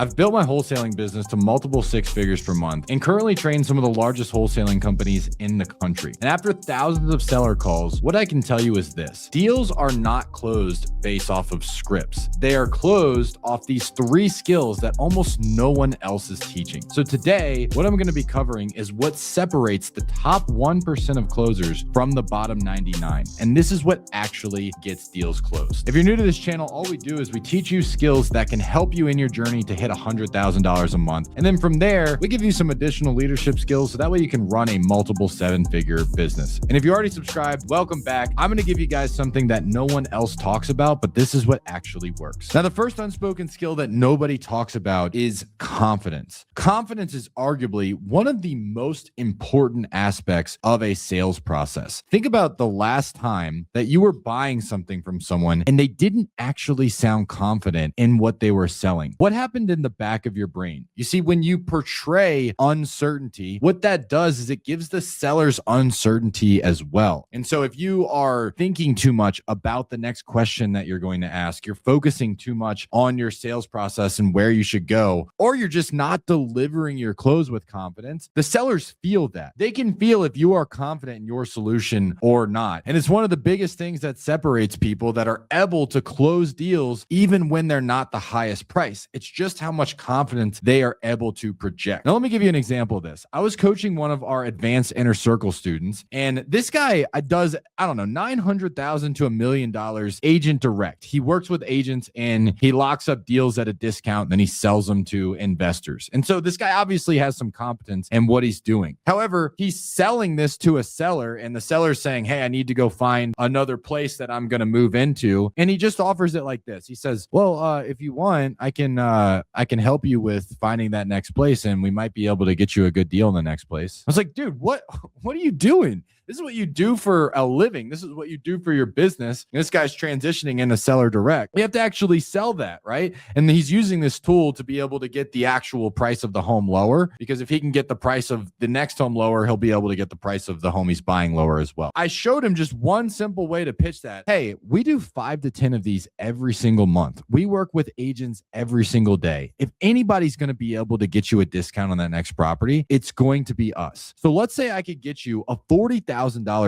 I've built my wholesaling business to multiple six figures per month and currently train some of the largest wholesaling companies in the country. And after thousands of seller calls, what I can tell you is this: deals are not closed based off of scripts. They are closed off these three skills that almost no one else is teaching. So today, what I'm going to be covering is what separates the top 1% of closers from the bottom 99. And this is what actually gets deals closed. If you're new to this channel, all we do is we teach you skills that can help you in your journey to hit $100,000 a month. And then from there, we give you some additional leadership skills so that way you can run a multiple seven-figure business. And if you already subscribed, welcome back. I'm going to give you guys something that no one else talks about, but this is what actually works. Now, the first unspoken skill that nobody talks about is confidence. Confidence is arguably one of the most important aspects of a sales process. Think about the last time that you were buying something from someone and they didn't actually sound confident in what they were selling. What happened in the back of your brain? You see, when you portray uncertainty, what that does is it gives the sellers uncertainty as well. And so if you are thinking too much about the next question that you're going to ask, you're focusing too much on your sales process and where you should go, or you're just not delivering your close with confidence, the sellers feel that. They can feel if you are confident in your solution or not. And it's one of the biggest things that separates people that are able to close deals even when they're not the highest price. It's just how much confidence they are able to project. Now, let me give you an example of this. I was coaching one of our advanced inner circle students, and this guy does, $900,000 to $1 million agent direct. He works with agents and he locks up deals at a discount, then he sells them to investors. And so this guy obviously has some competence in what he's doing. However, he's selling this to a seller, and the seller's saying, hey, I need to go find another place that I'm going to move into. And he just offers it like this. He says, well, if you want, I can help you with finding that next place, and we might be able to get you a good deal in the next place. I was like, dude, what are you doing? This is what you do for a living. This is what you do for your business. And this guy's transitioning into seller direct. You have to actually sell that, right? And he's using this tool to be able to get the actual price of the home lower, because if he can get the price of the next home lower, he'll be able to get the price of the home he's buying lower as well. I showed him just one simple way to pitch that. Hey, we do 5 to 10 of these every single month. We work with agents every single day. If anybody's going to be able to get you a discount on that next property, it's going to be us. So let's say I could get you a $40,000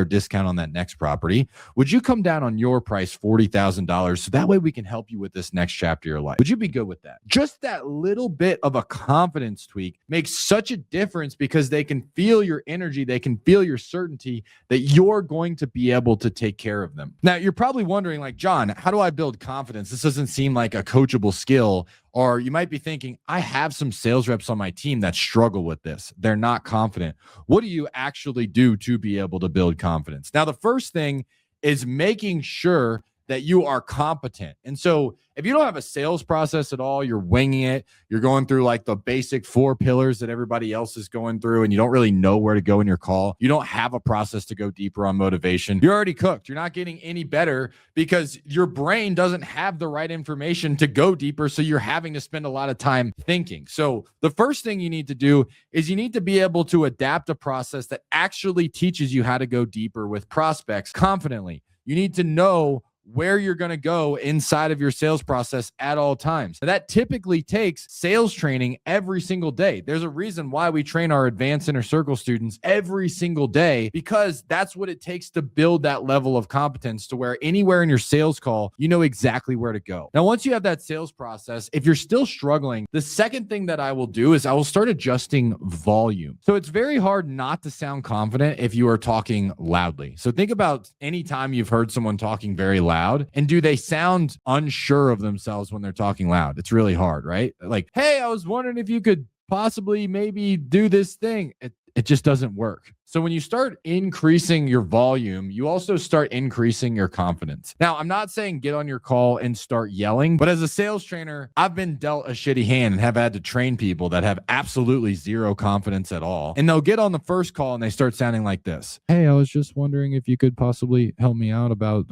discount on that next property. Would you come down on your price $40,000 so that way we can help you with this next chapter of your life? Would you be good with that? Just that little bit of a confidence tweak makes such a difference, because they can feel your energy. They can feel your certainty that you're going to be able to take care of them. Now, you're probably wondering, like, John, how do I build confidence? This doesn't seem like a coachable skill. Or you might be thinking, I have some sales reps on my team that struggle with this. They're not confident. What do you actually do to be able to build confidence? Now, the first thing is making sure that you are competent. And so if you don't have a sales process at all, you're winging it, you're going through like the basic 4 pillars that everybody else is going through, and you don't really know where to go in your call, you don't have a process to go deeper on motivation, you're already cooked. You're not getting any better because your brain doesn't have the right information to go deeper. So you're having to spend a lot of time thinking. So the first thing you need to do is you need to be able to adapt a process that actually teaches you how to go deeper with prospects confidently. You need to know where you're going to go inside of your sales process at all times. Now, that typically takes sales training every single day. There's a reason why we train our advanced inner circle students every single day, because that's what it takes to build that level of competence to where anywhere in your sales call, you know exactly where to go. Now, once you have that sales process, if you're still struggling, the second thing that I will do is I will start adjusting volume. So it's very hard not to sound confident if you are talking loudly. So think about any time you've heard someone talking very loud, and do they sound unsure of themselves when they're talking loud? It's really hard, right? Like, hey, I was wondering if you could possibly maybe do this thing. It just doesn't work. So when you start increasing your volume, you also start increasing your confidence. Now, I'm not saying get on your call and start yelling, but as a sales trainer, I've been dealt a shitty hand and have had to train people that have absolutely zero confidence at all. And they'll get on the first call and they start sounding like this. Hey, I was just wondering if you could possibly help me out about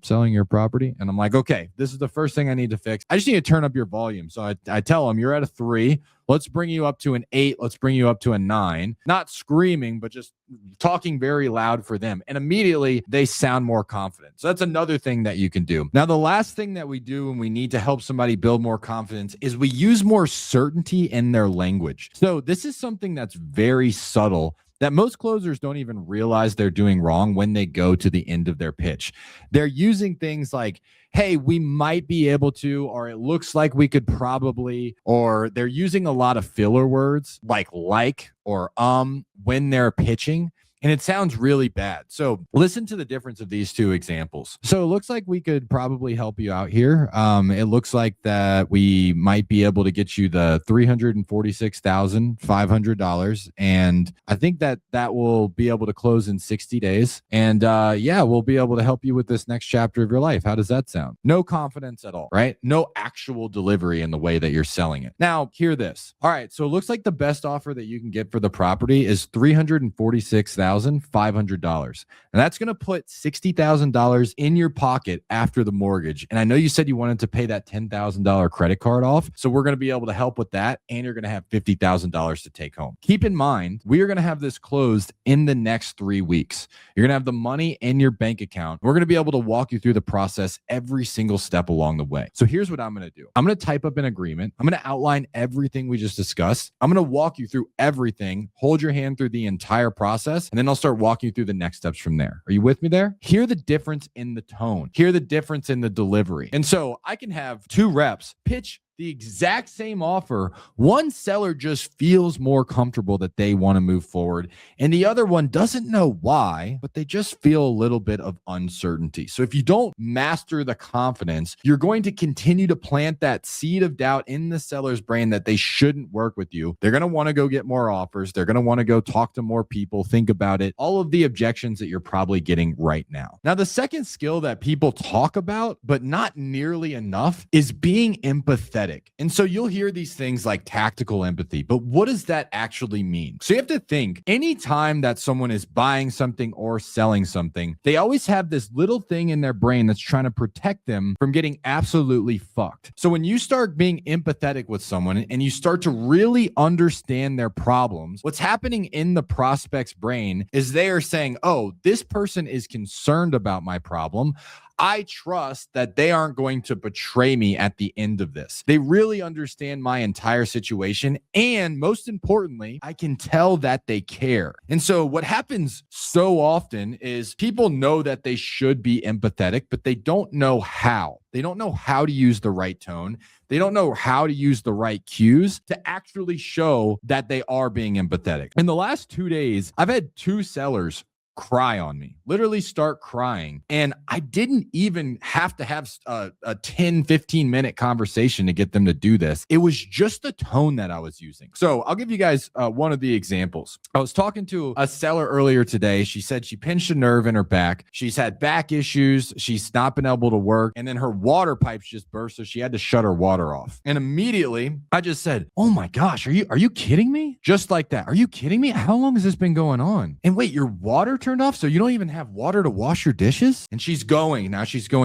selling your property. And I'm like, okay, this is the first thing I need to fix. I just need to turn up your volume. So I tell them, you're at a 3. Let's bring you up to an 8. Let's bring you up to a 9. Not screaming, but just talking very loud for them. And immediately they sound more confident. So that's another thing that you can do. Now, the last thing that we do when we need to help somebody build more confidence is we use more certainty in their language. So this is something that's very subtle that most closers don't even realize they're doing wrong when they go to the end of their pitch. They're using things like, hey, we might be able to, or it looks like we could probably, or they're using a lot of filler words like or when they're pitching. And it sounds really bad. So listen to the difference of these two examples. So it looks like we could probably help you out here. It looks like that we might be able to get you the $346,500. And I think that will be able to close in 60 days. And yeah, we'll be able to help you with this next chapter of your life. How does that sound? No confidence at all, right? No actual delivery in the way that you're selling it. Now, hear this. All right. So it looks like the best offer that you can get for the property is $346,500. And that's going to put $60,000 in your pocket after the mortgage. And I know you said you wanted to pay that $10,000 credit card off. So we're going to be able to help with that. And you're going to have $50,000 to take home. Keep in mind, we are going to have this closed in the next 3 weeks. You're going to have the money in your bank account. We're going to be able to walk you through the process every single step along the way. So here's what I'm going to do. I'm going to type up an agreement. I'm going to outline everything we just discussed. I'm going to walk you through everything, hold your hand through the entire process, and then I'll start walking you through the next steps from there. Are you with me there? Hear the difference in the tone. Hear the difference in the delivery. And so I can have 2 reps pitch the exact same offer. One seller just feels more comfortable that they want to move forward, and the other one doesn't know why, but they just feel a little bit of uncertainty. So if you don't master the confidence, you're going to continue to plant that seed of doubt in the seller's brain that they shouldn't work with you. They're going to want to go get more offers. They're going to want to go talk to more people, think about it, all of the objections that you're probably getting right now. Now, the second skill that people talk about, but not nearly enough, is being empathetic. And so you'll hear these things like tactical empathy, but what does that actually mean? So you have to think, anytime that someone is buying something or selling something, they always have this little thing in their brain that's trying to protect them from getting absolutely fucked. So when you start being empathetic with someone and you start to really understand their problems, what's happening in the prospect's brain is they are saying, oh, this person is concerned about my problem. I trust that they aren't going to betray me at the end of this. They really understand my entire situation. And most importantly, I can tell that they care. And so what happens so often is people know that they should be empathetic, but they don't know how. They don't know how to use the right tone. They don't know how to use the right cues to actually show that they are being empathetic. In the last 2 days, I've had 2 sellers cry on me, literally start crying. And I didn't even have to have a 10, 15 minute conversation to get them to do this. It was just the tone that I was using. So I'll give you guys one of the examples. I was talking to a seller earlier today. She said she pinched a nerve in her back. She's had back issues. She's not been able to work. And then her water pipes just burst. So she had to shut her water off. And immediately I just said, oh my gosh, are you kidding me? Just like that. Are you kidding me? How long has this been going on? And wait, your water turned off, so you don't even have water to wash your dishes? And she's going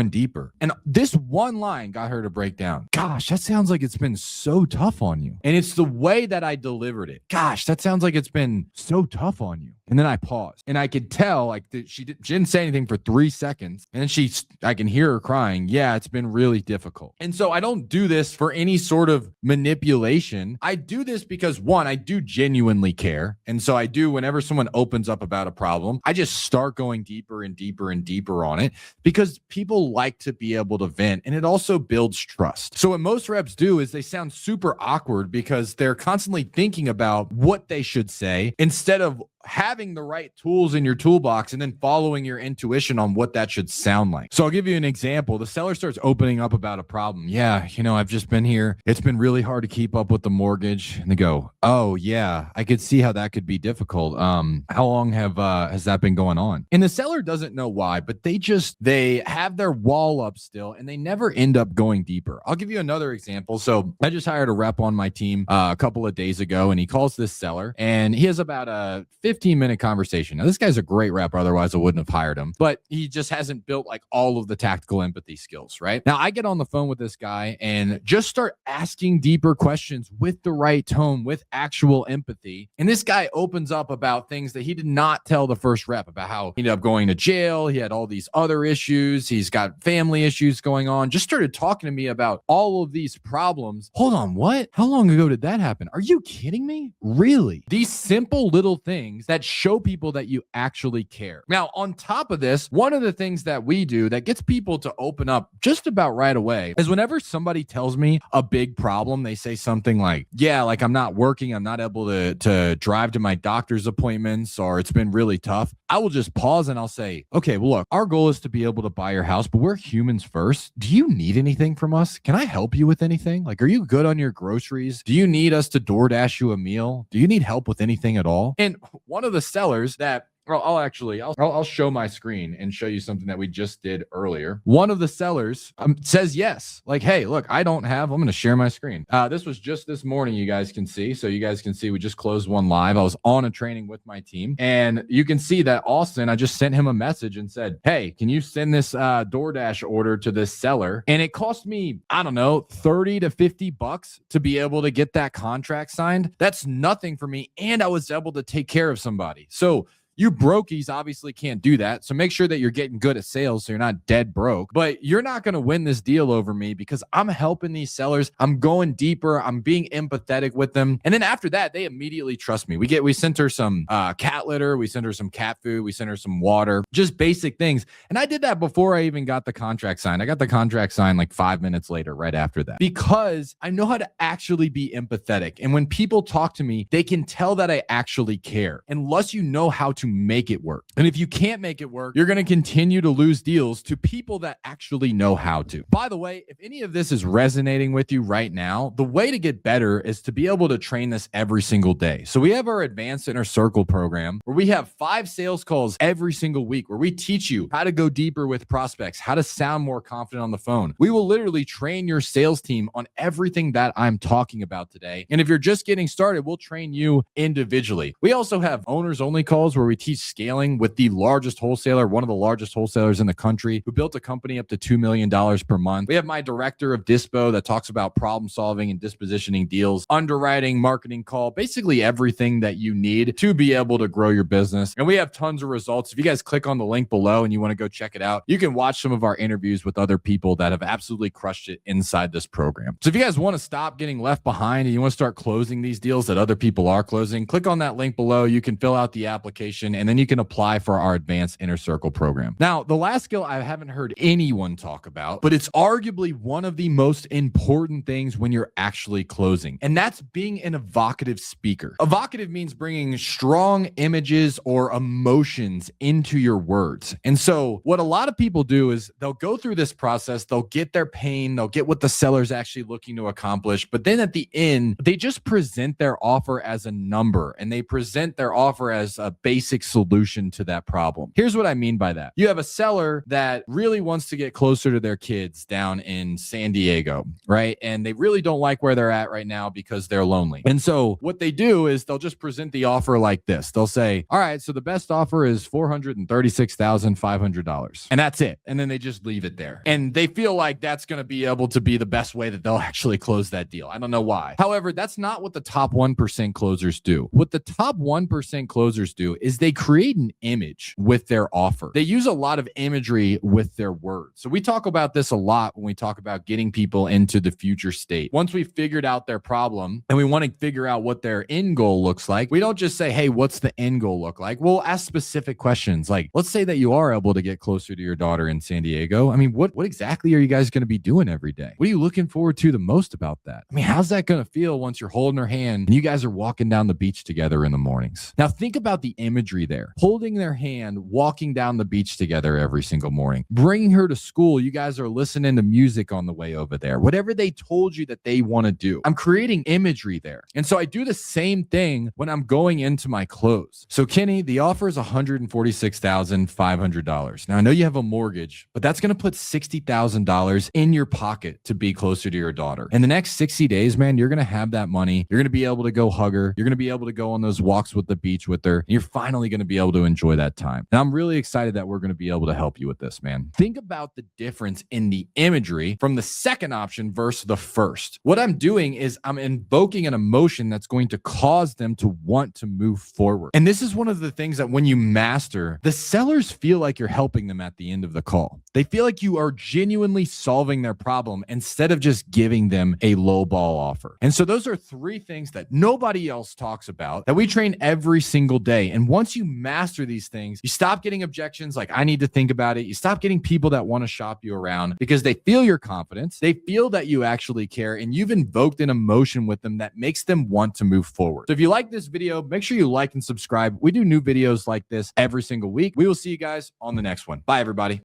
deeper. And this one line got her to break down. Gosh, that sounds like it's been so tough on you. And it's the way that I delivered it. Gosh, that sounds like it's been so tough on you. And then I paused, and I could tell like she didn't say anything for 3 seconds. And then I can hear her crying. Yeah, it's been really difficult. And so I don't do this for any sort of manipulation. I do this because, one, I do genuinely care. And so I do, whenever someone opens up about a problem, I just start going deeper and deeper and deeper on it, because people like to be able to vent, and it also builds trust. So what most reps do is they sound super awkward because they're constantly thinking about what they should say instead of having the right tools in your toolbox and then following your intuition on what that should sound like. So I'll give you an example. The seller starts opening up about a problem. Yeah, I've just been here. It's been really hard to keep up with the mortgage. And they go, oh yeah, I could see how that could be difficult. How long has that been going on? And the seller doesn't know why, but they have their wall up still, and they never end up going deeper. I'll give you another example. So I just hired a rep on my team a couple of days ago, and he calls this seller, and he has about a 15-minute conversation. Now, this guy's a great rep. Otherwise, I wouldn't have hired him. But he just hasn't built like all of the tactical empathy skills, right? Now, I get on the phone with this guy and just start asking deeper questions with the right tone, with actual empathy. And this guy opens up about things that he did not tell the first rep, about how he ended up going to jail. He had all these other issues. He's got family issues going on. Just started talking to me about all of these problems. Hold on, what? How long ago did that happen? Are you kidding me? Really? These simple little things that show people that you actually care. Now, on top of this, one of the things that we do that gets people to open up just about right away is whenever somebody tells me a big problem, they say something like, yeah, like I'm not working, I'm not able to drive to my doctor's appointments, or it's been really tough. I will just pause and I'll say, okay, well, look, our goal is to be able to buy your house, but we're humans first. Do you need anything from us? Can I help you with anything? Like, are you good on your groceries? Do you need us to DoorDash you a meal? Do you need help with anything at all? And one of the sellers that I'll show my screen and show you something that we just did earlier. One of the sellers says yes. Like, hey, look, I'm going to share my screen. This was just this morning, you guys can see. So you guys can see we just closed one live. I was on a training with my team. And you can see that Austin, I just sent him a message and said, hey, can you send this DoorDash order to this seller? And it cost me, I don't know, 30 to 50 bucks to be able to get that contract signed. That's nothing for me. And I was able to take care of somebody. So you brokies obviously can't do that. So make sure that you're getting good at sales so you're not dead broke. But you're not going to win this deal over me because I'm helping these sellers. I'm going deeper. I'm being empathetic with them. And then after that, they immediately trust me. We sent her some cat litter. We sent her some cat food. We sent her some water, just basic things. And I did that before I even got the contract signed. I got the contract signed like 5 minutes later, right after that, because I know how to actually be empathetic. And when people talk to me, they can tell that I actually care, unless you know how to make it work. And if you can't make it work, you're going to continue to lose deals to people that actually know how to. By the way, if any of this is resonating with you right now, the way to get better is to be able to train this every single day. So we have our Advanced Inner Circle program where we have 5 sales calls every single week where we teach you how to go deeper with prospects, how to sound more confident on the phone. We will literally train your sales team on everything that I'm talking about today. And if you're just getting started, we'll train you individually. We also have owners only calls where we teach scaling with the largest wholesaler, one of the largest wholesalers in the country, who built a company up to $2 million per month. We have my director of dispo that talks about problem solving and dispositioning deals, underwriting, marketing call, basically everything that you need to be able to grow your business. And we have tons of results. If you guys click on the link below and you want to go check it out, you can watch some of our interviews with other people that have absolutely crushed it inside this program. So if you guys want to stop getting left behind and you want to start closing these deals that other people are closing, click on that link below. You can fill out the application and then you can apply for our Advanced Inner Circle program. Now, the last skill I haven't heard anyone talk about, but it's arguably one of the most important things when you're actually closing, and that's being an evocative speaker. Evocative means bringing strong images or emotions into your words. And so what a lot of people do is they'll go through this process, they'll get their pain, they'll get what the seller's actually looking to accomplish, but then at the end, they just present their offer as a number, and they present their offer as a basic solution to that problem. Here's what I mean by that. You have a seller that really wants to get closer to their kids down in San Diego, right? And they really don't like where they're at right now because they're lonely. And so what they do is they'll just present the offer like this. They'll say, all right, so the best offer is $436,500. And that's it. And then they just leave it there. And they feel like that's going to be able to be the best way that they'll actually close that deal. I don't know why. However, that's not what the top 1% closers do. What the top 1% closers do is they create an image with their offer. They use a lot of imagery with their words. So we talk about this a lot when we talk about getting people into the future state. Once we've figured out their problem and we want to figure out what their end goal looks like, we don't just say, hey, what's the end goal look like? We'll ask specific questions. Like, let's say that you are able to get closer to your daughter in San Diego. I mean, what exactly are you guys going to be doing every day? What are you looking forward to the most about that? I mean, how's that going to feel once you're holding her hand and you guys are walking down the beach together in the mornings? Now think about the imagery imagery there, holding their hand, walking down the beach together every single morning, bringing her to school. You guys are listening to music on the way over there, whatever they told you that they want to do. I'm creating imagery there. And so I do the same thing when I'm going into my close. So Kenny, the offer is $146,500. Now I know you have a mortgage, but that's going to put $60,000 in your pocket to be closer to your daughter. In the next 60 days, man, you're going to have that money. You're going to be able to go hug her. You're going to be able to go on those walks with the beach with her. And you're finally going to be able to enjoy that time. And I'm really excited that we're going to be able to help you with this, man. Think about the difference in the imagery from the second option versus the first. What I'm doing is I'm invoking an emotion that's going to cause them to want to move forward. And this is one of the things that when you master, the sellers feel like you're helping them at the end of the call. They feel like you are genuinely solving their problem instead of just giving them a low ball offer. And so those are three things that nobody else talks about that we train every single day. And once you master these things, you stop getting objections like, I need to think about it. You stop getting people that want to shop you around because they feel your confidence. They feel that you actually care and you've invoked an emotion with them that makes them want to move forward. So if you like this video, make sure you like and subscribe. We do new videos like this every single week. We will see you guys on the next one. Bye, everybody.